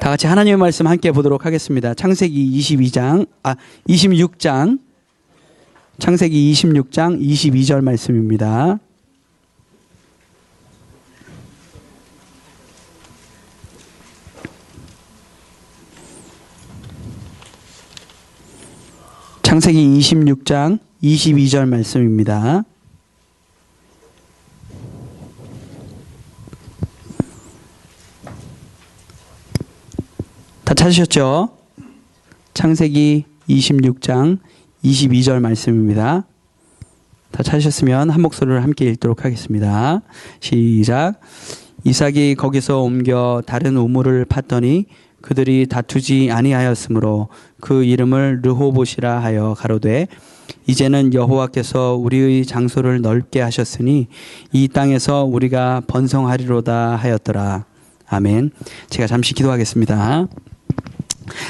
다 같이 하나님의 말씀 함께 보도록 하겠습니다. 창세기 26장. 창세기 26장 22절 말씀입니다. 창세기 26장 22절 말씀입니다. 다 찾으셨죠? 창세기 26장 22절 말씀입니다. 다 찾으셨으면 한 목소리를 함께 읽도록 하겠습니다. 시작. 이삭이 거기서 옮겨 다른 우물을 팠더니 그들이 다투지 아니하였으므로 그 이름을 르호봇이라 하여 가로되 이제는 여호와께서 우리의 장소를 넓게 하셨으니 이 땅에서 우리가 번성하리로다 하였더라. 아멘. 제가 잠시 기도하겠습니다.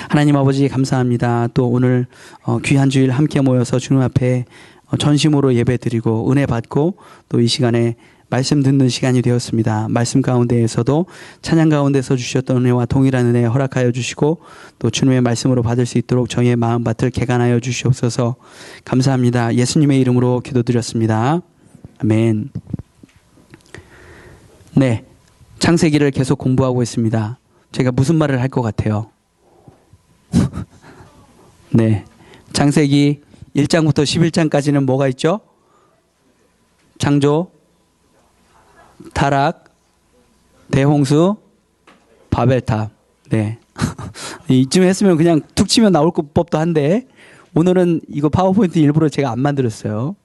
하나님 아버지 감사합니다. 또 오늘 귀한 주일 함께 모여서 주님 앞에 전심으로 예배드리고 은혜 받고 또 이 시간에 말씀 듣는 시간이 되었습니다. 말씀 가운데에서도 찬양 가운데서 주셨던 은혜와 동일한 은혜 허락하여 주시고 또 주님의 말씀으로 받을 수 있도록 저희의 마음밭을 개간하여 주시옵소서. 감사합니다. 예수님의 이름으로 기도드렸습니다. 아멘. 네, 창세기를 계속 공부하고 있습니다. 제가 무슨 말을 할 것 같아요? 네, 창세기 1장부터 11장까지는 뭐가 있죠? 창조, 타락, 대홍수, 바벨탑. 네. 이쯤 했으면 그냥 툭 치면 나올 법도 한데 오늘은 이거 파워포인트 일부러 제가 안 만들었어요.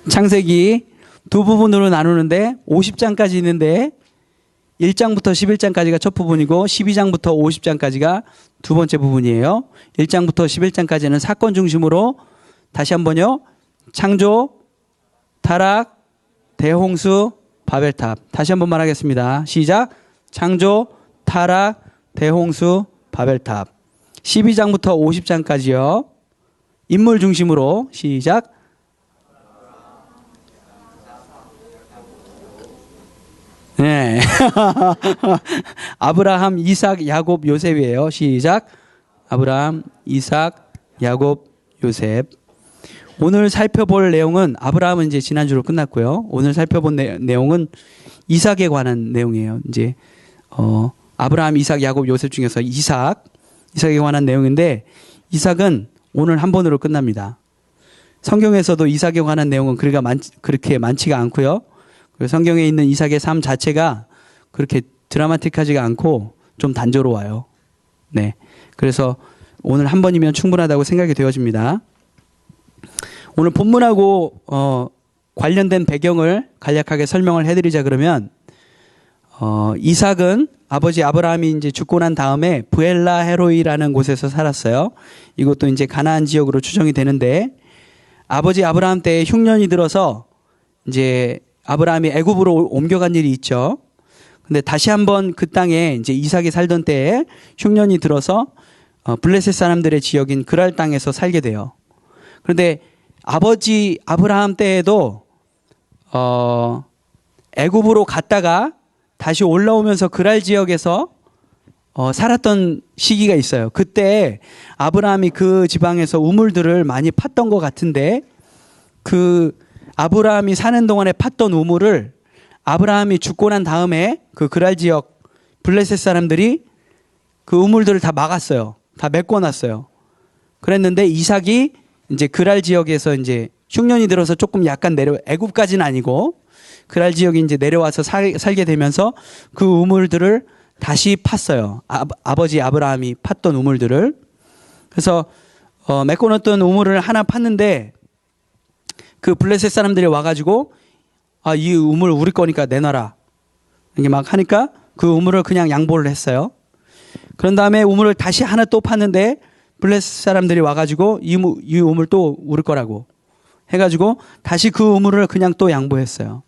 창세기 두 부분으로 나누는데 50장까지 있는데 1장부터 11장까지가 첫 부분이고 12장부터 50장까지가 두 번째 부분이에요. 1장부터 11장까지는 사건 중심으로 다시 한번요. 창조, 타락, 대홍수, 바벨탑. 다시 한번 말하겠습니다. 시작. 창조, 타락, 대홍수, 바벨탑. 12장부터 50장까지요. 인물 중심으로 시작. 네. 아브라함, 이삭, 야곱, 요셉이에요. 시작. 아브라함, 이삭, 야곱, 요셉. 오늘 살펴볼 내용은 아브라함은 이제 지난주로 끝났고요. 오늘 살펴본 내용은 이삭에 관한 내용이에요. 이제 아브라함, 이삭, 야곱, 요셉 중에서 이삭에 관한 내용인데 이삭은 오늘 한 번으로 끝납니다. 성경에서도 이삭에 관한 내용은 그렇게 많지가 않고요. 성경에 있는 이삭의 삶 자체가 그렇게 드라마틱하지가 않고 좀 단조로워요. 네. 그래서 오늘 한 번이면 충분하다고 생각이 되어집니다. 오늘 본문하고 관련된 배경을 간략하게 설명을 해드리자 그러면 이삭은 아버지 아브라함이 이제 죽고 난 다음에 브엘라 헤로이라는 곳에서 살았어요. 이것도 이제 가나안 지역으로 추정이 되는데 아버지 아브라함 때 흉년이 들어서 이제 아브라함이 애굽으로 옮겨간 일이 있죠. 근데 다시 한번 그 땅에 이제 이삭이 살던 때에 흉년이 들어서 블레셋 사람들의 지역인 그랄 땅에서 살게 돼요. 그런데 아버지 아브라함 때에도 애굽으로 갔다가 다시 올라오면서 그랄 지역에서 살았던 시기가 있어요. 그때 아브라함이 그 지방에서 우물들을 많이 팠던 것 같은데 그 아브라함이 사는 동안에 팠던 우물을 아브라함이 죽고 난 다음에 그 그랄 지역 블레셋 사람들이 그 우물들을 다 막았어요. 다 메꿔놨어요. 그랬는데 이삭이 이제 그랄 지역에서 이제 흉년이 들어서 조금 약간 애굽까지는 아니고 그랄 지역에 이제 내려와서 살게 되면서 그 우물들을 다시 팠어요. 아버지 아브라함이 팠던 우물들을. 그래서 메꿔놓던 우물을 하나 팠는데 그 블레셋 사람들이 와가지고 이 우물 우리 거니까 내놔라 이렇게 막 하니까 그 우물을 그냥 양보를 했어요. 그런 다음에 우물을 다시 하나 또 팠는데 블레셋 사람들이 와가지고 이 우물 또 우리 거라고 해가지고 다시 그 우물을 그냥 또 양보했어요.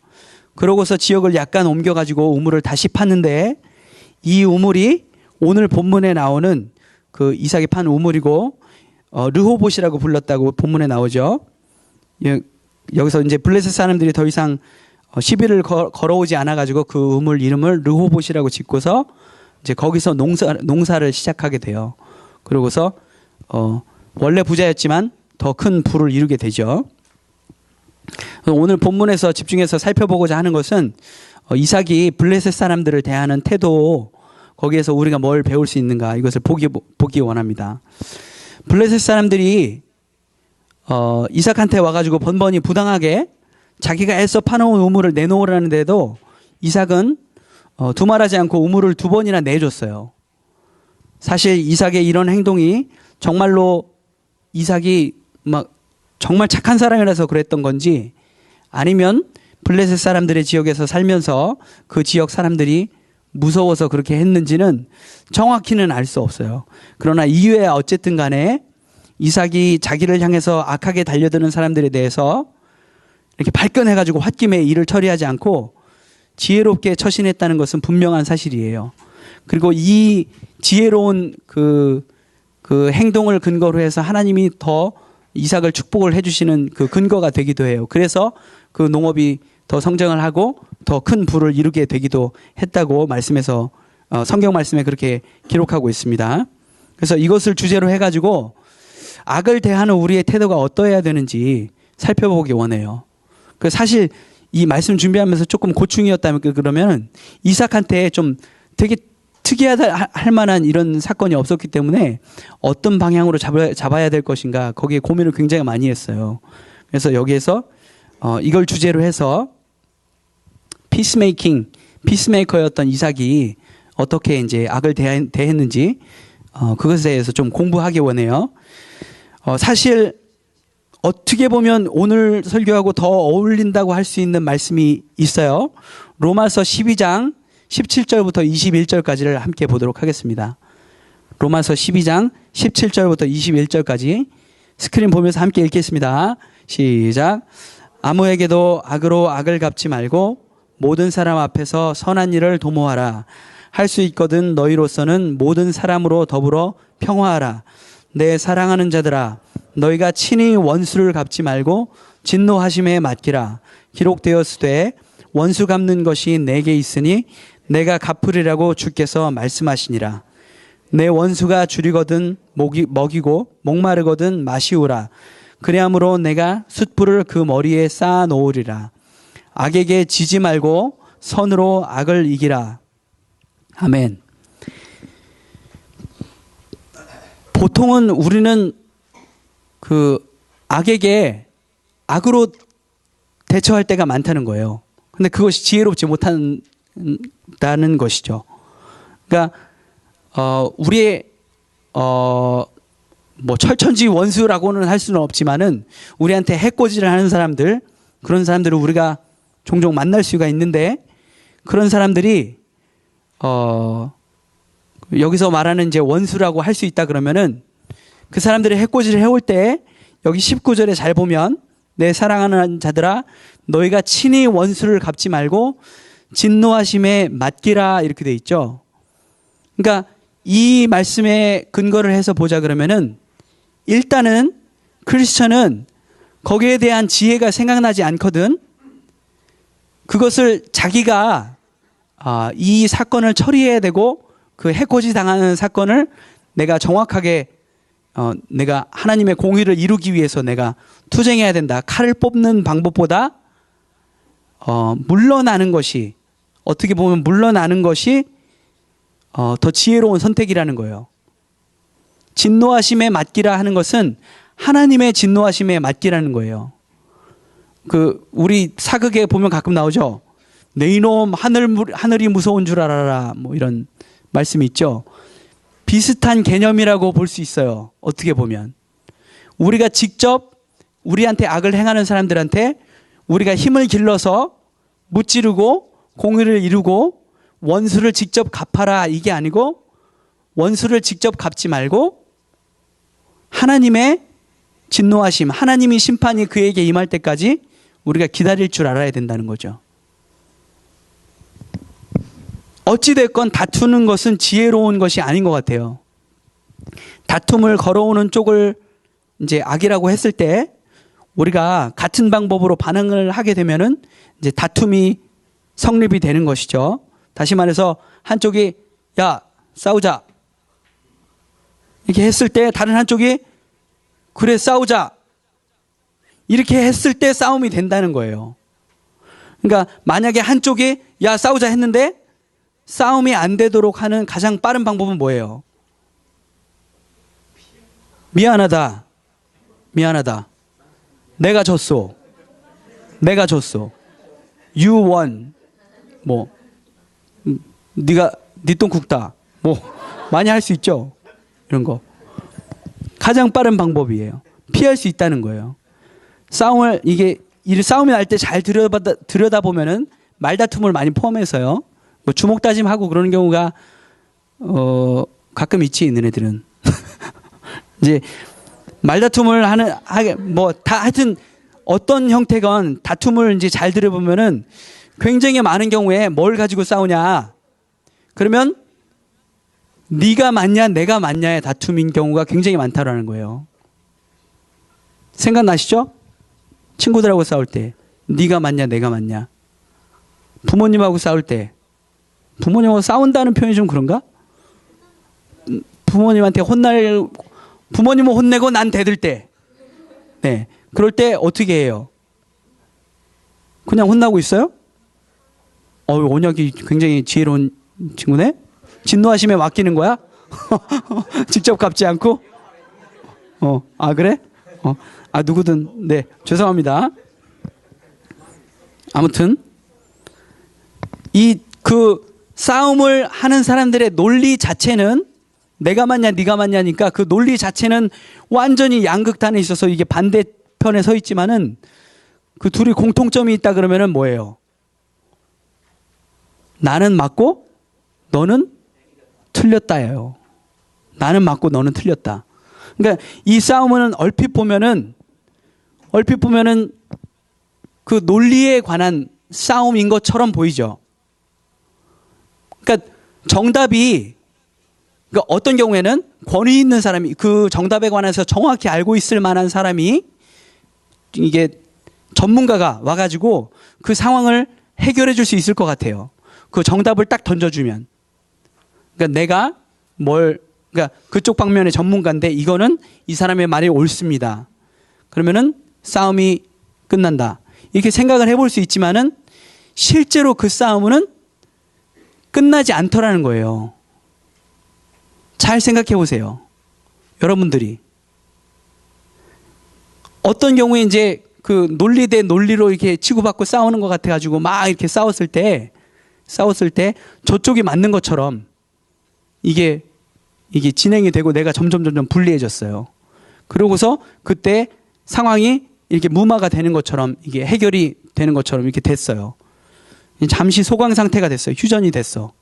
그러고서 지역을 약간 옮겨가지고 우물을 다시 팠는데 이 우물이 오늘 본문에 나오는 그 이삭이 판 우물이고 르호봇이라고 불렀다고 본문에 나오죠. 여기서 이제 블레셋 사람들이 더 이상 시비를 걸어오지 않아가지고 그 우물 이름을 르호봇이라고 짓고서 이제 거기서 농사를 시작하게 돼요. 그러고서 원래 부자였지만 더 큰 부를 이루게 되죠. 오늘 본문에서 집중해서 살펴보고자 하는 것은 이삭이 블레셋 사람들을 대하는 태도, 거기에서 우리가 뭘 배울 수 있는가, 이것을 보기 원합니다. 블레셋 사람들이 이삭한테 와가지고 번번이 부당하게 자기가 애써 파놓은 우물을 내놓으라는데도 이삭은 두말하지 않고 우물을 2번이나 내줬어요. 사실 이삭의 이런 행동이 정말로 이삭이 막 정말 착한 사람이라서 그랬던 건지, 아니면 블레셋 사람들의 지역에서 살면서 그 지역 사람들이 무서워서 그렇게 했는지는 정확히는 알 수 없어요. 그러나 이유야 어쨌든 간에 이삭이 자기를 향해서 악하게 달려드는 사람들에 대해서 이렇게 발끈해가지고 홧김에 일을 처리하지 않고 지혜롭게 처신했다는 것은 분명한 사실이에요. 그리고 이 지혜로운 그 행동을 근거로 해서 하나님이 더 이삭을 축복을 해주시는 그 근거가 되기도 해요. 그래서 그 농업이 더 성장을 하고 더 큰 부를 이루게 되기도 했다고 말씀에서 성경 말씀에 그렇게 기록하고 있습니다. 그래서 이것을 주제로 해가지고 악을 대하는 우리의 태도가 어떠해야 되는지 살펴보기 원해요. 그 사실 이 말씀 준비하면서 조금 고충이었다면 그러면 이삭한테 좀 되게 특이하다 할 만한 이런 사건이 없었기 때문에 어떤 방향으로 잡아야 될 것인가, 거기에 고민을 굉장히 많이 했어요. 그래서 여기에서 이걸 주제로 해서 피스메이커였던 이삭이 어떻게 이제 악을 대했는지 그것에 대해서 좀 공부하기 원해요. 사실 어떻게 보면 오늘 설교하고 더 어울린다고 할 수 있는 말씀이 있어요. 로마서 12장 17절부터 21절까지를 함께 보도록 하겠습니다. 로마서 12장 17절부터 21절까지 스크린 보면서 함께 읽겠습니다. 시작. 아무에게도 악으로 악을 갚지 말고 모든 사람 앞에서 선한 일을 도모하라. 할 수 있거든 너희로서는 모든 사람으로 더불어 평화하라. 내 사랑하는 자들아, 너희가 친히 원수를 갚지 말고 진노하심에 맡기라. 기록되었으되 원수 갚는 것이 내게 있으니 내가 갚으리라고 주께서 말씀하시니라. 내 원수가 줄이거든 먹이고 목마르거든 마시우라. 그래야므로 내가 숯불을 그 머리에 쌓아 놓으리라. 악에게 지지 말고 선으로 악을 이기라. 아멘. 보통은 우리는 그 악에게 악으로 대처할 때가 많다는 거예요. 근데 그것이 지혜롭지 못한다는 것이죠. 그러니까 우리의 뭐 철천지 원수라고는 할 수는 없지만은 우리한테 해코지를 하는 사람들, 그런 사람들을 우리가 종종 만날 수가 있는데, 그런 사람들이 여기서 말하는 이제 원수라고 할 수 있다 그러면은 그 사람들이 해코지를 해올 때 여기 19절에 잘 보면 내 사랑하는 자들아 너희가 친히 원수를 갚지 말고 진노하심에 맡기라 이렇게 돼 있죠. 그러니까 이 말씀에 근거를 해서 보자 그러면은 일단은 크리스천은 거기에 대한 지혜가 생각나지 않거든. 그것을 자기가 이 사건을 처리해야 되고 그 해코지 당하는 사건을 내가 정확하게 내가 하나님의 공의를 이루기 위해서 내가 투쟁해야 된다. 칼을 뽑는 방법보다 물러나는 것이, 어떻게 보면 물러나는 것이 더 지혜로운 선택이라는 거예요. 진노하심에 맡기라 하는 것은 하나님의 진노하심에 맡기라는 거예요. 그 우리 사극에 보면 가끔 나오죠. 내 이놈 하늘이 무서운 줄 알아라, 뭐 이런 말씀이 있죠. 비슷한 개념이라고 볼 수 있어요. 어떻게 보면 우리가 직접 우리한테 악을 행하는 사람들한테 우리가 힘을 길러서 무찌르고 공의를 이루고 원수를 직접 갚아라 이게 아니고, 원수를 직접 갚지 말고 하나님의 진노하심, 하나님이 심판이 그에게 임할 때까지 우리가 기다릴 줄 알아야 된다는 거죠. 어찌됐건 다투는 것은 지혜로운 것이 아닌 것 같아요. 다툼을 걸어오는 쪽을 이제 악이라고 했을 때 우리가 같은 방법으로 반응을 하게 되면은 이제 다툼이 성립이 되는 것이죠. 다시 말해서 한쪽이 야, 싸우자. 이렇게 했을 때 다른 한쪽이 그래, 싸우자. 이렇게 했을 때 싸움이 된다는 거예요. 그러니까 만약에 한쪽이 야, 싸우자 했는데 싸움이 안 되도록 하는 가장 빠른 방법은 뭐예요? 미안하다. 미안하다. 내가 졌어. 내가 졌어. You won. 뭐 네가 네 똥 굽다. 뭐 많이 할 수 있죠. 이런 거. 가장 빠른 방법이에요. 피할 수 있다는 거예요. 싸움이 날 때 잘 들여다보면은 말다툼을 많이 포함해서요. 뭐 주먹다짐하고 그러는 경우가 가끔 있지, 있는 애들은. 이제 말다툼을 하여튼 어떤 형태건 다툼을 이제 잘 들여보면은 굉장히 많은 경우에 뭘 가지고 싸우냐. 그러면 네가 맞냐 내가 맞냐의 다툼인 경우가 굉장히 많다라는 거예요. 생각나시죠? 친구들하고 싸울 때 네가 맞냐 내가 맞냐. 부모님하고 싸울 때 부모님하고 싸운다는 표현이 좀 그런가? 부모님한테 부모님은 혼내고 난 대들 때, 네, 그럴 때 어떻게 해요? 그냥 혼나고 있어요? 온혁이 굉장히 지혜로운 친구네? 진노하심에 맡기는 거야? 직접 갚지 않고? 그래? 누구든, 네, 죄송합니다. 아무튼, 싸움을 하는 사람들의 논리 자체는 내가 맞냐 네가 맞냐니까 그 논리 자체는 완전히 양극단에 있어서 이게 반대편에 서 있지만은 그 둘이 공통점이 있다 그러면은 뭐예요? 나는 맞고 너는 틀렸다예요. 나는 맞고 너는 틀렸다. 그러니까 이 싸움은 얼핏 보면은 그 논리에 관한 싸움인 것처럼 보이죠. 그러니까 그러니까 어떤 경우에는 권위 있는 사람이 그 정답에 관해서 정확히 알고 있을 만한 사람이 이게 전문가가 와가지고 그 상황을 해결해 줄 수 있을 것 같아요. 그 정답을 딱 던져주면. 그러니까 그러니까 그쪽 방면의 전문가인데 이거는 이 사람의 말이 옳습니다. 그러면은 싸움이 끝난다. 이렇게 생각을 해볼 수 있지만은 실제로 그 싸움은 끝나지 않더라는 거예요. 잘 생각해 보세요. 여러분들이. 어떤 경우에 이제 그 논리 대 논리로 이렇게 치고받고 싸우는 것 같아가지고 막 이렇게 싸웠을 때 저쪽이 맞는 것처럼 이게 진행이 되고 내가 점점 불리해졌어요. 그러고서 그때 상황이 이렇게 무마가 되는 것처럼 이게 해결이 되는 것처럼 이렇게 됐어요. 잠시 소강 상태가 됐어요. 휴전이 됐어.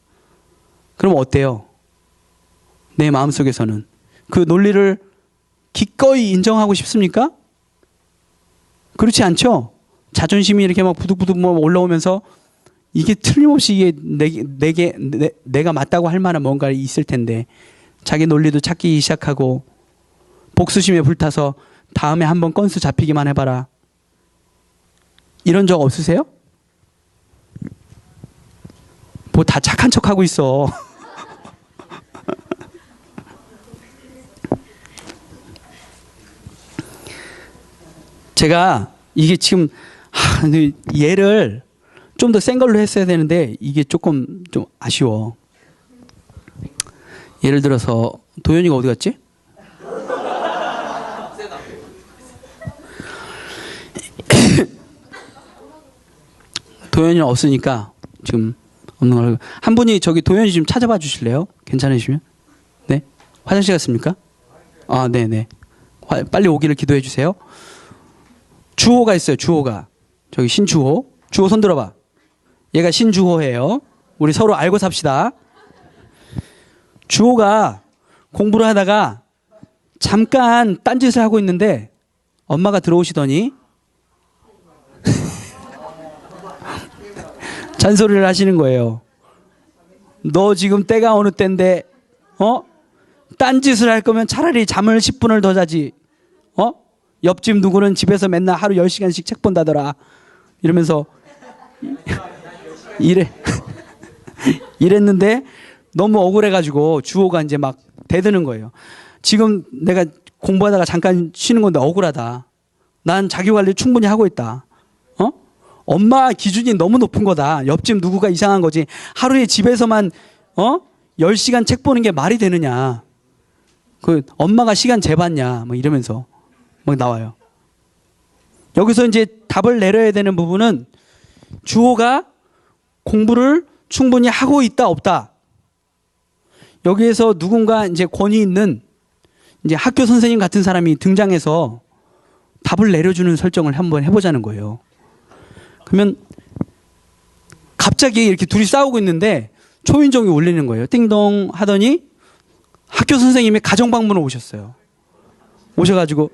그럼 어때요? 내 마음속에서는 그 논리를 기꺼이 인정하고 싶습니까? 그렇지 않죠? 자존심이 이렇게 막 부득부득 올라오면서 이게 틀림없이 이게 내가 맞다고 할 만한 뭔가 있을 텐데 자기 논리도 찾기 시작하고 복수심에 불타서 다음에 한번 건수 잡히기만 해봐라. 이런 적 없으세요? 뭐 다 착한 척하고 있어. 제가 이게 지금 얘를 좀 더 센 걸로 했어야 되는데 이게 조금 좀 아쉬워. 예를 들어서 도현이가 어디 갔지? 도현이는 없으니까 지금 없는 걸. 한 분이 저기 도현이 좀 찾아봐 주실래요? 괜찮으시면? 네? 화장실 갔습니까? 네네. 빨리 오기를 기도해 주세요. 주호가 있어요. 주호가. 저기 신주호. 주호 손 들어봐. 얘가 신주호예요. 우리 서로 알고 삽시다. 주호가 공부를 하다가 잠깐 딴짓을 하고 있는데 엄마가 들어오시더니 잔소리를 하시는 거예요. 너 지금 때가 어느 때인데 딴짓을 할 거면 차라리 잠을 10분을 더 자지. 옆집 누구는 집에서 맨날 하루 10시간씩 책 본다더라. 이러면서 이래. 이랬는데 너무 억울해가지고 주호가 이제 막 대드는 거예요. 지금 내가 공부하다가 잠깐 쉬는 건데 억울하다. 난 자기관리 충분히 하고 있다. 엄마 기준이 너무 높은 거다. 옆집 누구가 이상한 거지. 하루에 집에서만 10시간 책 보는 게 말이 되느냐. 그 엄마가 시간 재봤냐. 뭐 이러면서 막 나와요. 여기서 이제 답을 내려야 되는 부분은 주호가 공부를 충분히 하고 있다 없다. 여기에서 누군가 이제 권위 있는 이제 학교 선생님 같은 사람이 등장해서 답을 내려주는 설정을 한번 해보자는 거예요. 그러면 갑자기 이렇게 둘이 싸우고 있는데 초인종이 울리는 거예요. 띵동 하더니 학교 선생님이 가정 방문을 오셨어요. 오셔가지고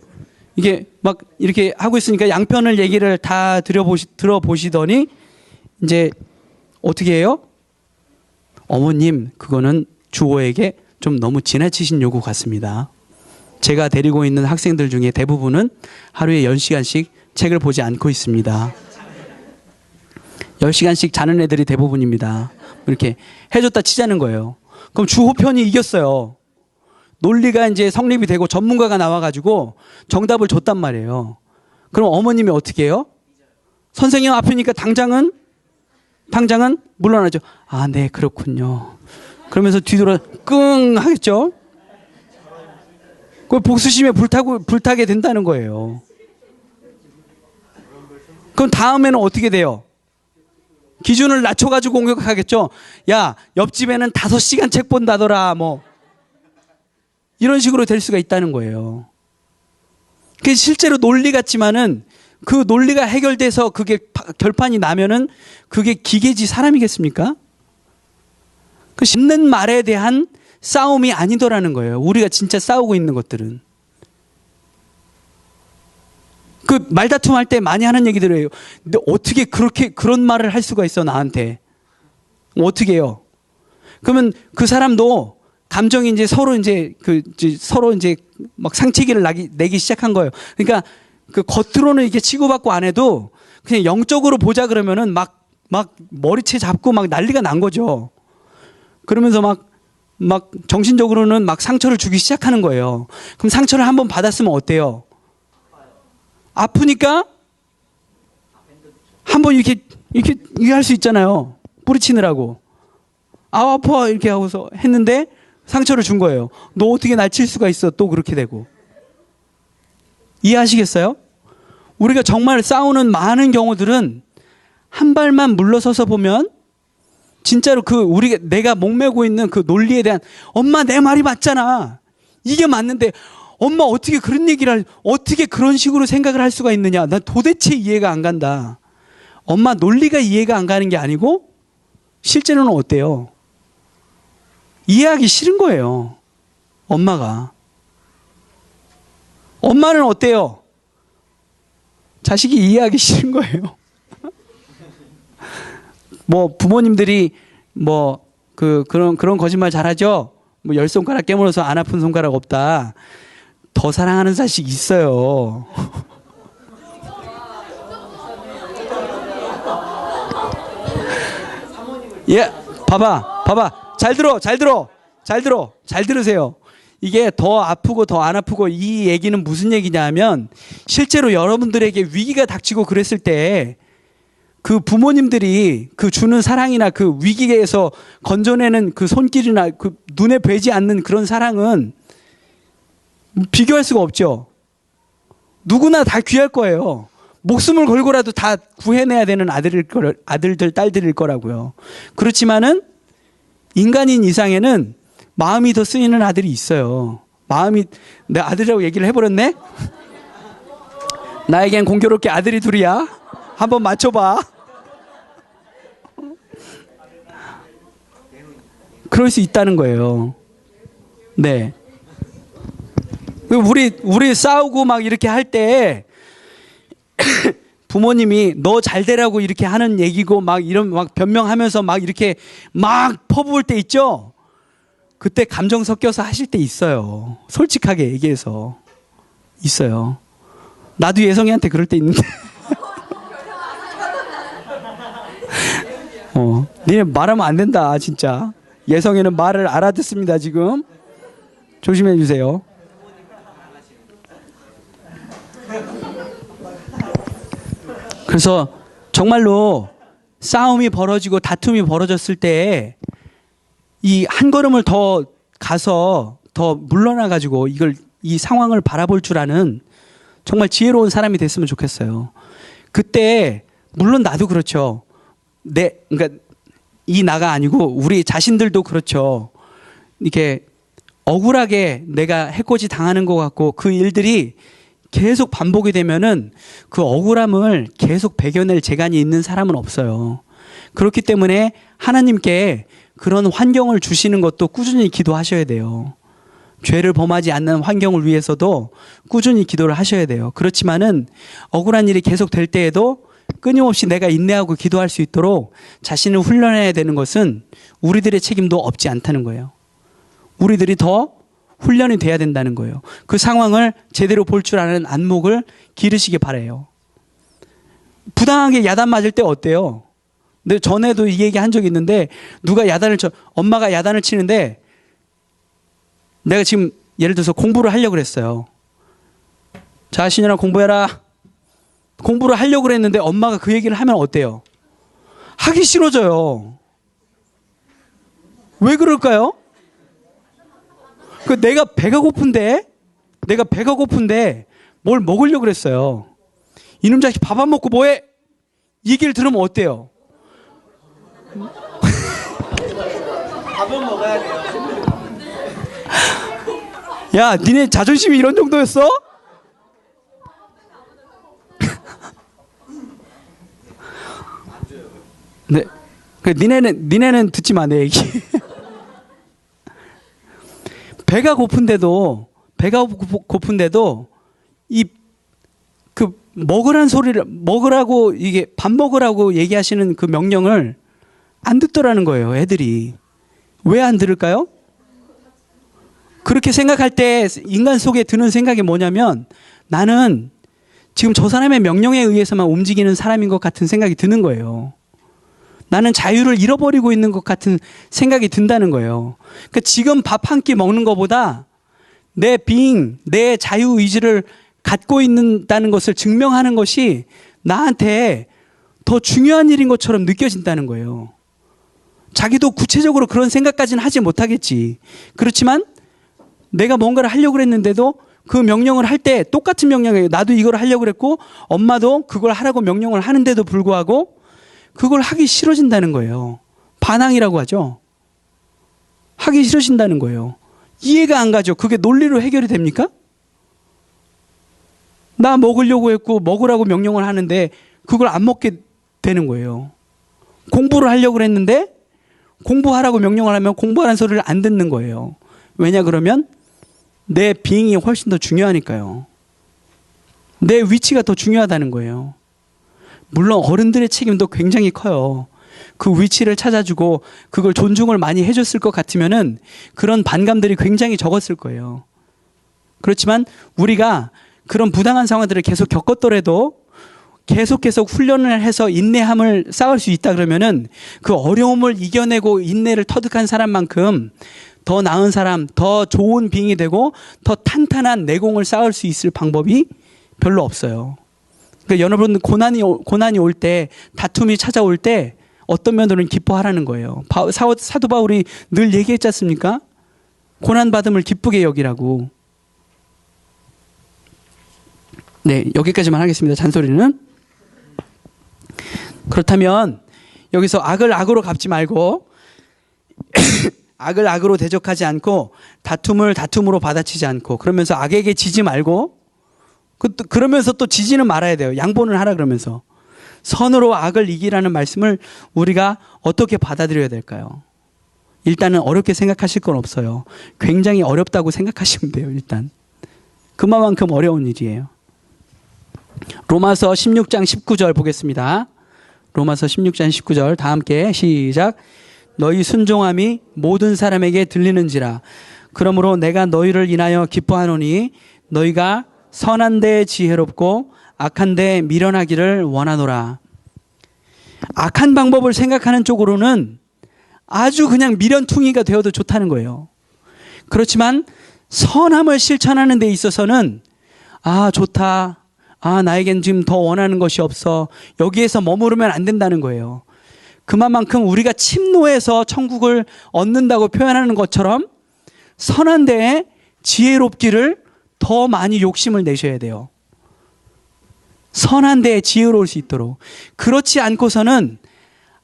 이게 막 이렇게 하고 있으니까 양편을 얘기를 다 들어보시더니 이제 어떻게 해요? 어머님, 그거는 주호에게 좀 너무 지나치신 요구 같습니다. 제가 데리고 있는 학생들 중에 대부분은 하루에 10시간씩 책을 보지 않고 있습니다. 10시간씩 자는 애들이 대부분입니다. 이렇게 해줬다 치자는 거예요. 그럼 주호 편이 이겼어요. 논리가 이제 성립이 되고 전문가가 나와가지고 정답을 줬단 말이에요. 그럼 어머님이 어떻게 해요? 선생님 앞이니까 당장은 물러나죠. 아, 네, 그렇군요. 그러면서 뒤돌아 끙 하겠죠. 그 복수심에 불타게 된다는 거예요. 그럼 다음에는 어떻게 돼요? 기준을 낮춰가지고 공격하겠죠. 야, 옆집에는 5시간 책 본다더라. 뭐 이런 식으로 될 수가 있다는 거예요. 그게 실제로 논리 같지만은 그 논리가 해결돼서 그게 결판이 나면은 그게 기계지 사람이겠습니까? 그 씹는 말에 대한 싸움이 아니더라는 거예요. 우리가 진짜 싸우고 있는 것들은. 그 말다툼 할 때 많이 하는 얘기들이에요. 근데 어떻게 그런 말을 할 수가 있어, 나한테. 어떻게 해요? 그러면 그 사람도 감정이 이제 서로 이제 막 상체기를 내기 시작한 거예요. 그러니까 그 겉으로는 이렇게 치고받고 안 해도 그냥 영적으로 보자 그러면은 막 머리채 잡고 막 난리가 난 거죠. 그러면서 막 정신적으로는 막 상처를 주기 시작하는 거예요. 그럼 상처를 한번 받았으면 어때요? 아프니까 한번 이렇게 할 수 있잖아요. 뿌리치느라고. 아, 아파 이렇게 하고서 했는데 상처를 준 거예요. 너 어떻게 날 칠 수가 있어? 또 그렇게 되고. 이해하시겠어요? 우리가 정말 싸우는 많은 경우들은 한 발만 물러서서 보면 진짜로 내가 목매고 있는 그 논리에 대한 엄마 내 말이 맞잖아. 이게 맞는데 엄마 어떻게 어떻게 그런 식으로 생각을 할 수가 있느냐. 난 도대체 이해가 안 간다. 엄마 논리가 이해가 안 가는 게 아니고 실제로는 어때요? 이해하기 싫은 거예요. 엄마가. 엄마는 어때요? 자식이 이해하기 싫은 거예요. 뭐 부모님들이 그런 거짓말 잘하죠. 뭐 10손가락 깨물어서 안 아픈 손가락 없다. 더 사랑하는 자식 있어요. 예, 봐봐. 잘 들으세요. 이게 더 아프고 더 안 아프고 이 얘기는 무슨 얘기냐면 실제로 여러분들에게 위기가 닥치고 그랬을 때 그 부모님들이 그 주는 사랑이나 그 위기에서 건져내는 그 손길이나 그 눈에 뵈지 않는 그런 사랑은 비교할 수가 없죠. 누구나 다 귀할 거예요. 목숨을 걸고라도 다 구해내야 되는 아들들, 딸들일 거라고요. 그렇지만은 인간인 이상에는 마음이 더 쓰이는 아들이 있어요. 내 아들이라고 얘기를 해버렸네? 나에겐 공교롭게 아들이 둘이야. 한번 맞춰봐. 그럴 수 있다는 거예요. 네. 우리 싸우고 막 이렇게 할 때 부모님이 너 잘 되라고 이렇게 하는 얘기고 막 변명하면서 막 이렇게 막 퍼부을 때 있죠? 그때 감정 섞여서 하실 때 있어요. 솔직하게 얘기해서. 있어요. 나도 예성이한테 그럴 때 있는데. 니네 말하면 안 된다, 진짜. 예성이는 말을 알아듣습니다, 지금. 조심해 주세요. 그래서 정말로 싸움이 벌어지고 다툼이 벌어졌을 때 이 한 걸음을 더 가서 더 물러나 가지고 이 상황을 바라볼 줄 아는 정말 지혜로운 사람이 됐으면 좋겠어요. 그때 물론 나도 그렇죠. 그러니까 이 나가 아니고 우리 자신들도 그렇죠. 이렇게 억울하게 내가 해코지 당하는 것 같고 그 일들이 계속 반복이 되면은 그 억울함을 계속 배겨낼 재간이 있는 사람은 없어요. 그렇기 때문에 하나님께 그런 환경을 주시는 것도 꾸준히 기도하셔야 돼요. 죄를 범하지 않는 환경을 위해서도 꾸준히 기도를 하셔야 돼요. 그렇지만은 억울한 일이 계속 될 때에도 끊임없이 내가 인내하고 기도할 수 있도록 자신을 훈련해야 되는 것은 우리들의 책임도 없지 않다는 거예요. 우리들이 더 훈련이 돼야 된다는 거예요. 그 상황을 제대로 볼 줄 아는 안목을 기르시기 바라요. 부당하게 야단 맞을 때 어때요? 근데 전에도 이 얘기 한 적이 있는데 누가 엄마가 야단을 치는데 내가 지금 예를 들어서 공부를 하려고 그랬어요. 자, 신현아 공부해라. 공부를 하려고 그랬는데 엄마가 그 얘기를 하면 어때요? 하기 싫어져요. 왜 그럴까요? 내가 배가 고픈데 뭘 먹으려고 그랬어요. 이놈 자식 밥 안 먹고 뭐해? 이 얘기를 들으면 어때요? 밥은 먹어야 돼요. 야, 니네 자존심이 이런 정도였어? 네. 니네는 듣지 마, 내 얘기. 배가 고픈데도 먹으라고 이게 밥 먹으라고 얘기하시는 그 명령을 안 듣더라는 거예요, 애들이. 왜 안 들을까요? 그렇게 생각할 때 인간 속에 드는 생각이 뭐냐면 나는 지금 저 사람의 명령에 의해서만 움직이는 사람인 것 같은 생각이 드는 거예요. 나는 자유를 잃어버리고 있는 것 같은 생각이 든다는 거예요. 그러니까 지금 밥 한 끼 먹는 것보다 내 자유의지를 갖고 있다는 것을 증명하는 것이 나한테 더 중요한 일인 것처럼 느껴진다는 거예요. 자기도 구체적으로 그런 생각까지는 하지 못하겠지. 그렇지만 내가 뭔가를 하려고 그랬는데도 그 명령을 할 때 똑같은 명령이에요. 나도 이걸 하려고 그랬고 엄마도 그걸 하라고 명령을 하는데도 불구하고 그걸 하기 싫어진다는 거예요. 반항이라고 하죠. 하기 싫어진다는 거예요. 이해가 안 가죠. 그게 논리로 해결이 됩니까? 나 먹으려고 했고 먹으라고 명령을 하는데 그걸 안 먹게 되는 거예요. 공부를 하려고 그랬는데 공부하라고 명령을 하면 공부하라는 소리를 안 듣는 거예요. 왜냐 그러면 내 being이 훨씬 더 중요하니까요. 내 위치가 더 중요하다는 거예요. 물론 어른들의 책임도 굉장히 커요. 그 위치를 찾아주고 그걸 존중을 많이 해줬을 것 같으면은 그런 반감들이 굉장히 적었을 거예요. 그렇지만 우리가 그런 부당한 상황들을 계속 겪었더라도 계속 훈련을 해서 인내함을 쌓을 수 있다 그러면은 그 어려움을 이겨내고 인내를 터득한 사람만큼 더 나은 사람, 더 좋은 빙이 되고 더 탄탄한 내공을 쌓을 수 있을 방법이 별로 없어요. 그러니까 여러분 고난이 올 때, 다툼이 찾아올 때 어떤 면으로는 기뻐하라는 거예요. 사도 바울이 늘 얘기했지 않습니까? 고난받음을 기쁘게 여기라고. 네, 여기까지만 하겠습니다. 잔소리는. 그렇다면 여기서 악을 악으로 갚지 말고 악을 악으로 대적하지 않고 다툼을 다툼으로 받아치지 않고 그러면서 악에게 지지 말고 그러면서 또 지지는 말아야 돼요. 양보는 하라 그러면서. 선으로 악을 이기라는 말씀을 우리가 어떻게 받아들여야 될까요? 일단은 어렵게 생각하실 건 없어요. 굉장히 어렵다고 생각하시면 돼요. 일단. 그만큼 어려운 일이에요. 로마서 16장 19절 보겠습니다. 로마서 16장 19절 다 함께 시작. 너희 순종함이 모든 사람에게 들리는지라. 그러므로 내가 너희를 인하여 기뻐하노니 너희가 선한데 지혜롭고 악한데 미련하기를 원하노라. 악한 방법을 생각하는 쪽으로는 아주 그냥 미련퉁이가 되어도 좋다는 거예요. 그렇지만 선함을 실천하는 데 있어서는 좋다. 나에겐 지금 더 원하는 것이 없어. 여기에서 머무르면 안 된다는 거예요. 그만큼 우리가 침노해서 천국을 얻는다고 표현하는 것처럼 선한 데에 지혜롭기를 더 많이 욕심을 내셔야 돼요. 선한 데에 지혜로울 수 있도록. 그렇지 않고서는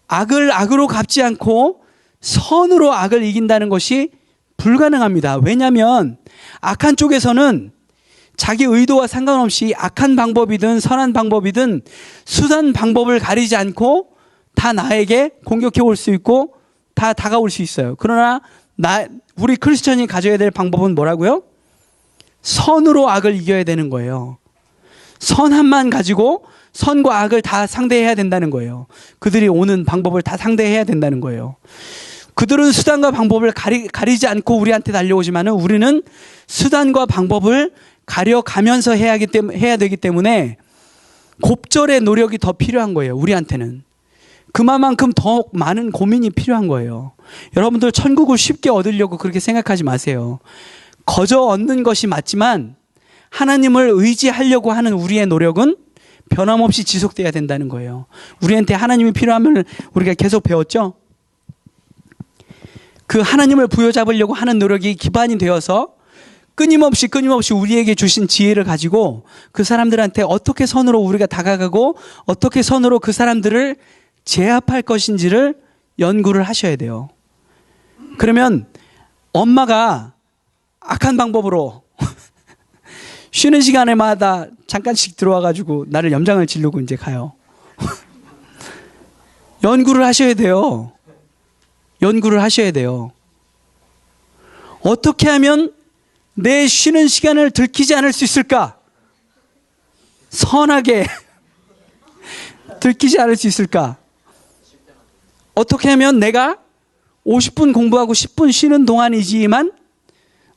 악을 악으로 갚지 않고 선으로 악을 이긴다는 것이 불가능합니다. 왜냐하면 악한 쪽에서는 자기 의도와 상관없이 악한 방법이든 선한 방법이든 수단 방법을 가리지 않고 다 나에게 공격해 올 수 있고 다 다가올 수 있어요. 그러나 우리 크리스천이 가져야 될 방법은 뭐라고요? 선으로 악을 이겨야 되는 거예요. 선함만 가지고 선과 악을 다 상대해야 된다는 거예요. 그들이 오는 방법을 다 상대해야 된다는 거예요. 그들은 수단과 방법을 가리지 않고 우리한테 달려오지만은 우리는 수단과 방법을 가려가면서 해야 되기 때문에 곱절의 노력이 더 필요한 거예요. 우리한테는. 그만큼 더 많은 고민이 필요한 거예요. 여러분들 천국을 쉽게 얻으려고 그렇게 생각하지 마세요. 거저 얻는 것이 맞지만 하나님을 의지하려고 하는 우리의 노력은 변함없이 지속돼야 된다는 거예요. 우리한테 하나님이 필요함을 우리가 계속 배웠죠? 그 하나님을 부여잡으려고 하는 노력이 기반이 되어서 끊임없이 우리에게 주신 지혜를 가지고 그 사람들한테 어떻게 선으로 우리가 다가가고 어떻게 선으로 그 사람들을 제압할 것인지를 연구를 하셔야 돼요. 그러면 엄마가 악한 방법으로 쉬는 시간에마다 잠깐씩 들어와가지고 나를 염장을 지르고 이제 가요. 연구를 하셔야 돼요. 연구를 하셔야 돼요. 어떻게 하면 내 쉬는 시간을 들키지 않을 수 있을까? 선하게 들키지 않을 수 있을까? 어떻게 하면 내가 50분 공부하고 10분 쉬는 동안이지만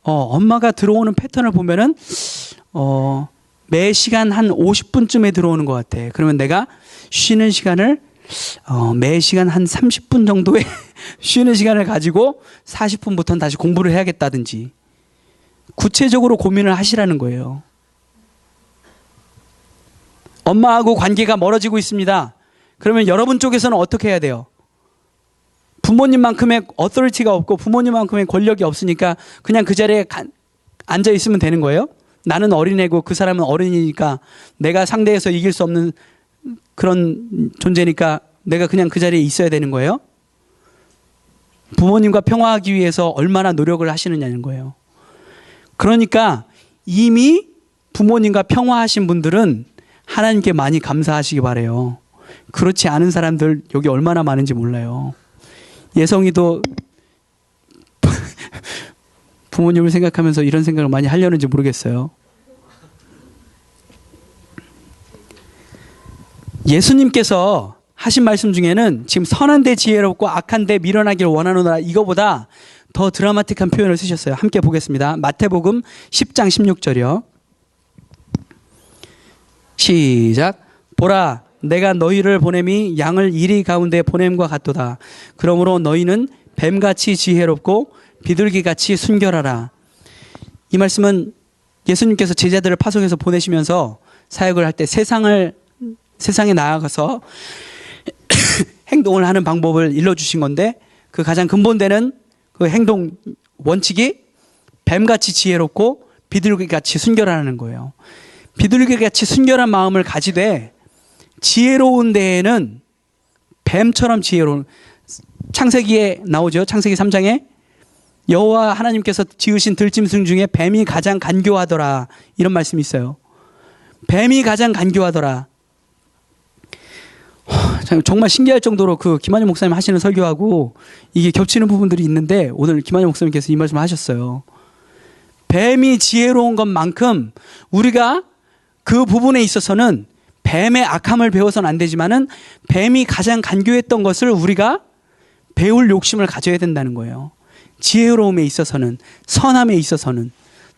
엄마가 들어오는 패턴을 보면은 매 시간 한 50분쯤에 들어오는 것 같아. 그러면 내가 쉬는 시간을 매 시간 한 30분 정도의 쉬는 시간을 가지고 40분부터는 다시 공부를 해야겠다든지 구체적으로 고민을 하시라는 거예요. 엄마하고 관계가 멀어지고 있습니다. 그러면 여러분 쪽에서는 어떻게 해야 돼요? 부모님만큼의 어토리티가 없고 부모님만큼의 권력이 없으니까 그냥 그 자리에 앉아 있으면 되는 거예요? 나는 어린애고 그 사람은 어린이니까 내가 상대해서 이길 수 없는 그런 존재니까 내가 그냥 그 자리에 있어야 되는 거예요? 부모님과 평화하기 위해서 얼마나 노력을 하시느냐는 거예요. 그러니까 이미 부모님과 평화하신 분들은 하나님께 많이 감사하시기 바라요. 그렇지 않은 사람들 여기 얼마나 많은지 몰라요. 예성이도 부모님을 생각하면서 이런 생각을 많이 하려는지 모르겠어요. 예수님께서 하신 말씀 중에는 지금 선한데 지혜롭고 악한데 미련하기를 원하노라 이거보다 더 드라마틱한 표현을 쓰셨어요. 함께 보겠습니다. 마태복음 10장 16절이요. 시작. 보라, 내가 너희를 보냄이 양을 이리 가운데 보냄과 같도다. 그러므로 너희는 뱀같이 지혜롭고 비둘기같이 순결하라. 이 말씀은 예수님께서 제자들을 파송해서 보내시면서 사역을 할 때 세상에 나아가서 행동을 하는 방법을 일러주신 건데 그 가장 근본되는 그 행동 원칙이 뱀같이 지혜롭고 비둘기같이 순결하는 거예요. 비둘기같이 순결한 마음을 가지되 지혜로운 데에는 뱀처럼 지혜로운, 창세기에 나오죠. 창세기 3장에 여호와 하나님께서 지으신 들짐승 중에 뱀이 가장 간교하더라 이런 말씀이 있어요. 뱀이 가장 간교하더라. 정말 신기할 정도로 그 김한영 목사님 하시는 설교하고 이게 겹치는 부분들이 있는데 오늘 김한영 목사님께서 이 말씀을 하셨어요. 뱀이 지혜로운 것만큼 우리가 그 부분에 있어서는 뱀의 악함을 배워서는 안 되지만은 뱀이 가장 간교했던 것을 우리가 배울 욕심을 가져야 된다는 거예요. 지혜로움에 있어서는, 선함에 있어서는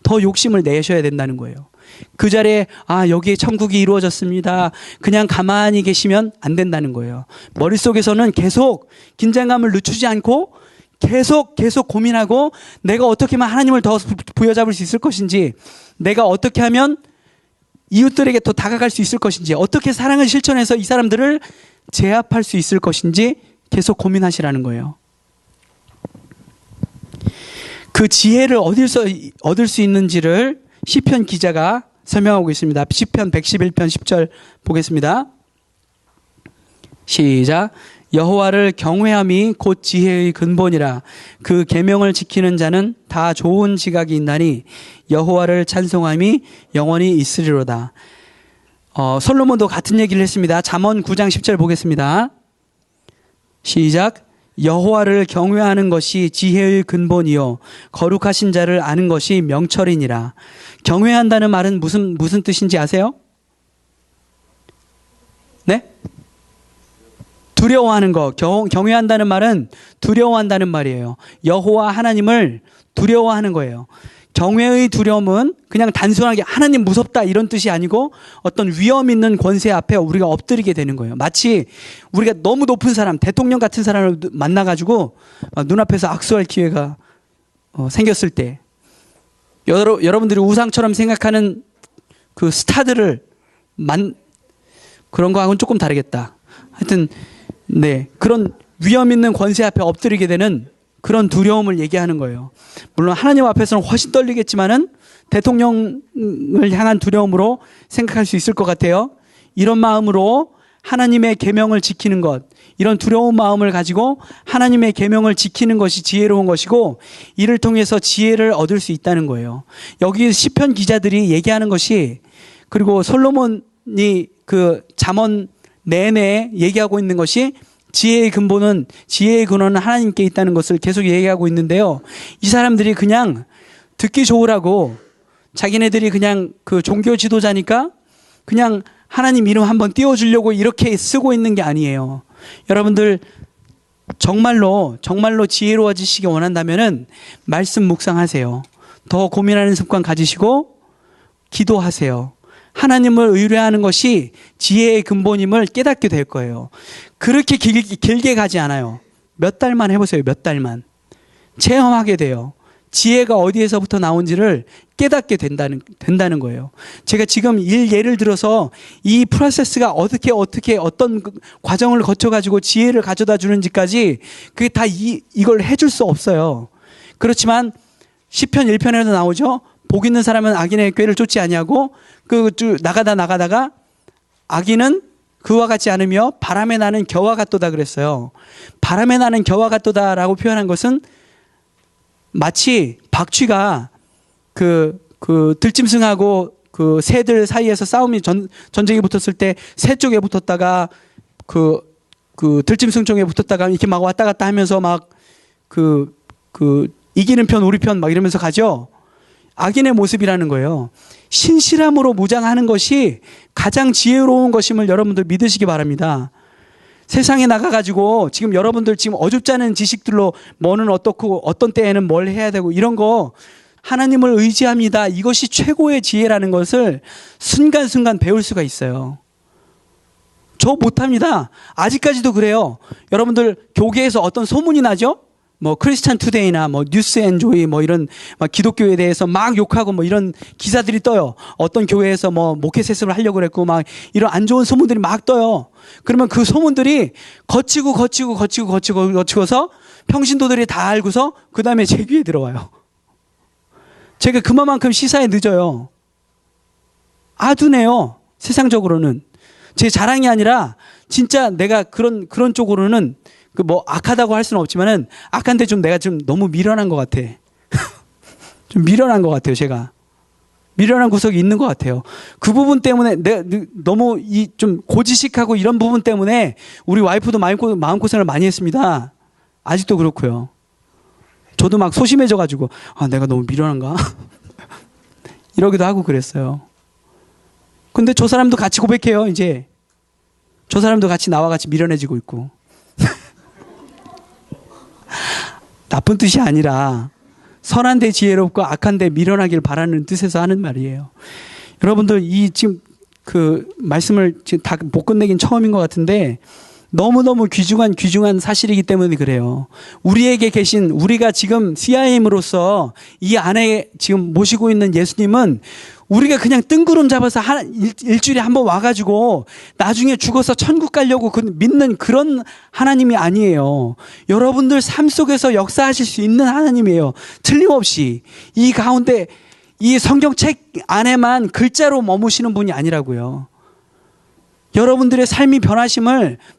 더 욕심을 내셔야 된다는 거예요. 그 자리에 여기에 천국이 이루어졌습니다. 그냥 가만히 계시면 안 된다는 거예요. 머릿속에서는 계속 긴장감을 늦추지 않고 계속 고민하고 내가 어떻게 하면 하나님을 더 부여잡을 수 있을 것인지, 내가 어떻게 하면 이웃들에게 더 다가갈 수 있을 것인지, 어떻게 사랑을 실천해서 이 사람들을 제압할 수 있을 것인지 계속 고민하시라는 거예요. 그 지혜를 어디서 얻을 수 있는지를 시편 기자가 설명하고 있습니다. 시편 111편 10절 보겠습니다. 시작. 여호와를 경외함이 곧 지혜의 근본이라. 그 계명을 지키는 자는 다 좋은 지각이 있나니 여호와를 찬송함이 영원히 있으리로다. 솔로몬도 같은 얘기를 했습니다. 잠언 9장 10절 보겠습니다. 시작. 여호와를 경외하는 것이 지혜의 근본이요 거룩하신 자를 아는 것이 명철이니라. 경외한다는 말은 무슨 뜻인지 아세요? 네? 두려워하는 거. 경외한다는 말은 두려워한다는 말이에요. 여호와 하나님을 두려워하는 거예요. 경외의 두려움은 그냥 단순하게 하나님 무섭다 이런 뜻이 아니고 어떤 위험 있는 권세 앞에 우리가 엎드리게 되는 거예요. 마치 우리가 너무 높은 사람, 대통령 같은 사람을 만나가지고 눈앞에서 악수할 기회가 생겼을 때, 여러분들이 우상처럼 생각하는 그 스타들을 그런 거하고는 조금 다르겠다. 하여튼 네, 그런 위험 있는 권세 앞에 엎드리게 되는 그런 두려움을 얘기하는 거예요. 물론 하나님 앞에서는 훨씬 떨리겠지만은 대통령을 향한 두려움으로 생각할 수 있을 것 같아요. 이런 마음으로 하나님의 계명을 지키는 것, 이런 두려운 마음을 가지고 하나님의 계명을 지키는 것이 지혜로운 것이고, 이를 통해서 지혜를 얻을 수 있다는 거예요. 여기 시편 기자들이 얘기하는 것이, 그리고 솔로몬이 그 잠언 내내 얘기하고 있는 것이 지혜의 근본은, 지혜의 근원은 하나님께 있다는 것을 계속 얘기하고 있는데요. 이 사람들이 그냥 듣기 좋으라고 자기네들이 그냥 그 종교 지도자니까 그냥 하나님 이름 한번 띄워주려고 이렇게 쓰고 있는 게 아니에요. 여러분들 정말로 지혜로워지시기 원한다면은 말씀 묵상하세요. 더 고민하는 습관 가지시고 기도하세요. 하나님을 의뢰하는 것이 지혜의 근본임을 깨닫게 될 거예요. 그렇게 길게 가지 않아요. 몇 달만 해보세요. 몇 달만. 체험하게 돼요. 지혜가 어디에서부터 나온지를 깨닫게 된다는 거예요. 제가 지금 예를 들어서 이 프로세스가 어떻게 어떤 과정을 거쳐가지고 지혜를 가져다 주는지까지 그게 다 이걸 해줄 수 없어요. 그렇지만 시편 1편에도 나오죠. 복 있는 사람은 악인의 꾀를 쫓지 아니하고 나가다가 악인은 그와 같지 않으며 바람에 나는 겨와 같도다 그랬어요. 바람에 나는 겨와 같도다라고 표현한 것은 마치 박쥐가 그 들짐승하고 그 새들 사이에서 싸움이 전쟁이 붙었을 때 새 쪽에 붙었다가 그 들짐승 쪽에 붙었다가 이렇게 막 왔다 갔다 하면서 막 이기는 편 우리 편 막 이러면서 가죠. 악인의 모습이라는 거예요. 신실함으로 무장하는 것이 가장 지혜로운 것임을 여러분들 믿으시기 바랍니다. 세상에 나가가지고 지금 여러분들 지금 어줍지 않은 지식들로 뭐는 어떻고 어떤 때에는 뭘 해야 되고 이런 거 하나님을 의지합니다. 이것이 최고의 지혜라는 것을 순간순간 배울 수가 있어요. 저 못합니다. 아직까지도 그래요. 여러분들 교계에서 어떤 소문이 나죠? 뭐 크리스찬 투데이나 뭐 뉴스 앤 조이 뭐 이런 막 기독교에 대해서 막 욕하고 뭐 이런 기사들이 떠요. 어떤 교회에서 뭐 목회 세습을 하려고 그랬고 막 이런 안 좋은 소문들이 막 떠요. 그러면 그 소문들이 거치고서 평신도들이 다 알고서 그 다음에 제 귀에 들어와요. 제가 그만큼 시사에 늦어요. 아두네요. 세상적으로는. 제 자랑이 아니라 진짜 내가 그런 쪽으로는 그 뭐 악하다고 할 수는 없지만은 악한데 좀 내가 좀 너무 미련한 것 같아. 좀 미련한 것 같아요. 제가 미련한 구석이 있는 것 같아요. 그 부분 때문에 내가 너무 좀 고지식하고 이런 부분 때문에 우리 와이프도 마음고생을 많이 했습니다. 아직도 그렇고요. 저도 막 소심해져가지고 내가 너무 미련한가? 이러기도 하고 그랬어요. 근데 저 사람도 같이 고백해요. 이제 저 사람도 같이 나와 같이 미련해지고 있고. 나쁜 뜻이 아니라 선한데 지혜롭고 악한데 미련하길 바라는 뜻에서 하는 말이에요. 여러분들 이 지금 그 말씀을 지금 다 못 끝내긴 처음인 것 같은데 너무너무 귀중한 사실이기 때문에 그래요. 우리에게 계신, 우리가 지금 CIM으로서 이 안에 지금 모시고 있는 예수님은 우리가 그냥 뜬구름 잡아서 일주일에 한번 와가지고 나중에 죽어서 천국 가려고 믿는 그런 하나님이 아니에요. 여러분들 삶 속에서 역사하실 수 있는 하나님이에요. 틀림없이. 이 가운데 이 성경책 안에만 글자로 머무시는 분이 아니라고요. 여러분들의 삶이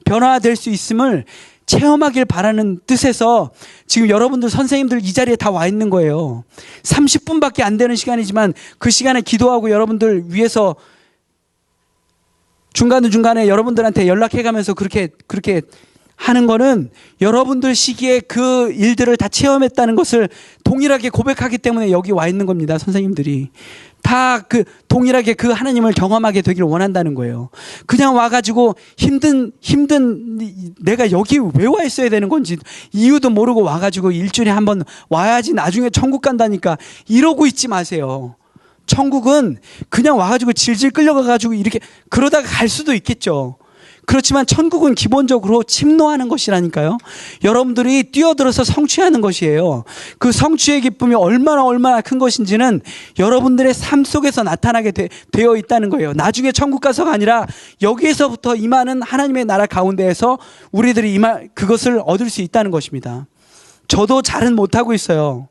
변화될 수 있음을 체험하길 바라는 뜻에서 지금 여러분들 선생님들 이 자리에 다 와 있는 거예요. 30분밖에 안 되는 시간이지만 그 시간에 기도하고 여러분들 위해서 중간에 여러분들한테 연락해가면서 그렇게 하는 거는 여러분들 시기에 그 일들을 다 체험했다는 것을 동일하게 고백하기 때문에 여기 와 있는 겁니다. 선생님들이. 다 동일하게 그 하나님을 경험하게 되기를 원한다는 거예요. 그냥 와가지고 힘든 내가 여기 왜 와 있어야 되는 건지 이유도 모르고 와가지고 일주일에 한번 와야지 나중에 천국 간다니까 이러고 있지 마세요. 천국은 그냥 와가지고 질질 끌려가가지고 이렇게 그러다가 갈 수도 있겠죠. 그렇지만 천국은 기본적으로 침노하는 것이라니까요. 여러분들이 뛰어들어서 성취하는 것이에요. 그 성취의 기쁨이 얼마나 큰 것인지는 여러분들의 삶 속에서 나타나게 되어 있다는 거예요. 나중에 천국 가서가 아니라 여기에서부터 임하는 하나님의 나라 가운데에서 우리들이 그것을 얻을 수 있다는 것입니다. 저도 잘은 못하고 있어요.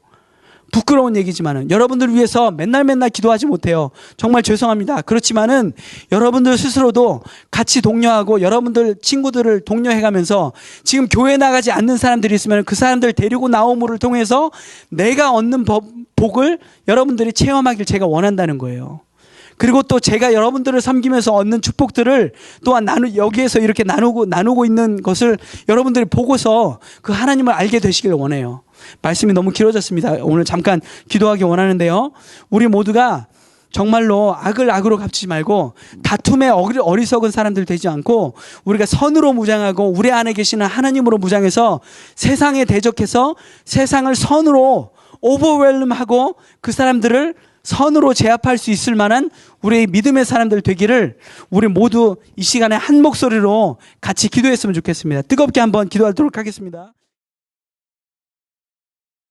부끄러운 얘기지만은 여러분들 위해서 맨날 기도하지 못해요. 정말 죄송합니다. 그렇지만은 여러분들 스스로도 같이 독려하고 여러분들 친구들을 독려해가면서 지금 교회 나가지 않는 사람들이 있으면 그 사람들 데리고 나옴을 통해서 내가 얻는 복을 여러분들이 체험하길 제가 원한다는 거예요. 그리고 또 제가 여러분들을 섬기면서 얻는 축복들을 또한 여기에서 이렇게 나누고 있는 것을 여러분들이 보고서 그 하나님을 알게 되시길 원해요. 말씀이 너무 길어졌습니다. 오늘 잠깐 기도하기 원하는데요. 우리 모두가 정말로 악을 악으로 갚지 말고 다툼에 어리석은 사람들 되지 않고 우리가 선으로 무장하고 우리 안에 계시는 하나님으로 무장해서 세상에 대적해서 세상을 선으로 오버웰름하고 그 사람들을 선으로 제압할 수 있을 만한 우리의 믿음의 사람들 되기를 우리 모두 이 시간에 한 목소리로 같이 기도했으면 좋겠습니다. 뜨겁게 한번 기도하도록 하겠습니다.